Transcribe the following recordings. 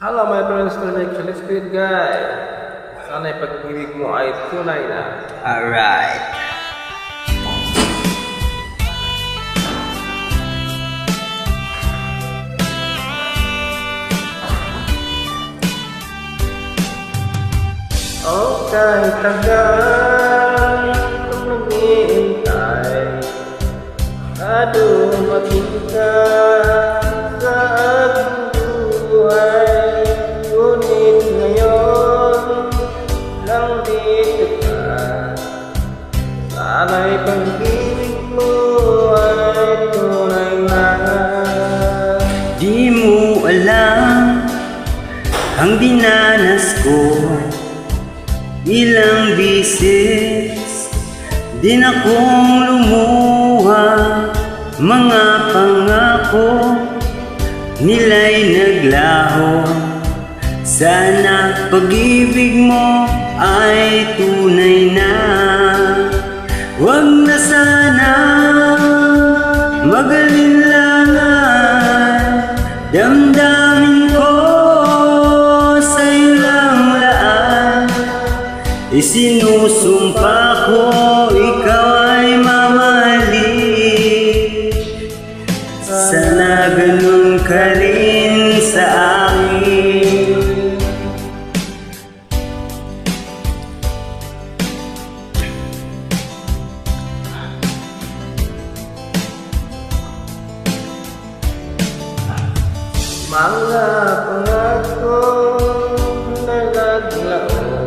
Hello my friends, connection is good guy. Sana'y pag-ibig mo ay tunay na. Alright. O kahit tagal kung naghihintay, na dumating ka sa aking buhay. Ngunit ngayon lang dito ka, sana'y pag-ibig mo ay tunay na. Di mo alam ang dinanas ko. Ilang bisis din akong lumuha, mga pangako nila'y naglaho. Sana pag-ibig mo ay tunay na. Huwag na sana mag-alinlangan, damdamin ko sa'yo lang laan. Isinusumpa ko ikaw ay mamahalin. Sana ganun ka rin sa akin. Mga pangako na naglaho,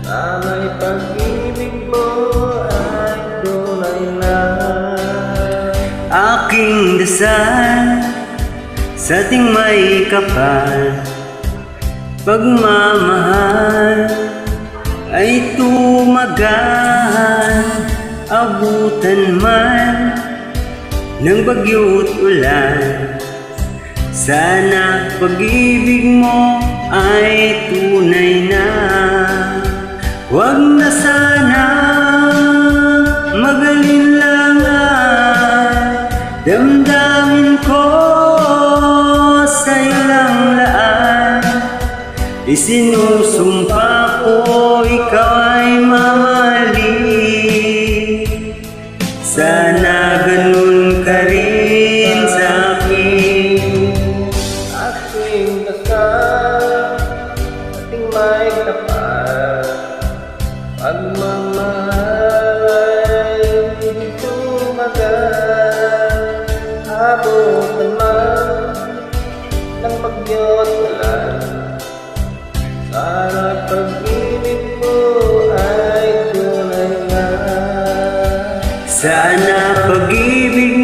sana'y pag-ibig mo ay tunay na. Aking dasal sa ating may kapal, pagmamahal ay tumagal. Abutan man ng bagyo't ulan, sana pag-ibig mo ay tunay na. Huwag na sana mag-alinlangan, damdamin ko sa'yo lang laan. Isinusumpa ko ikaw ay mamahalin. Sana ganun ka rin sa akin. Aking dasal, ating may kapal, pagmamahal ay hindi tumagal. Abutan man ng bagyo't ulan, sana pag-ibig mo ay tunay na. Sana pag-ibig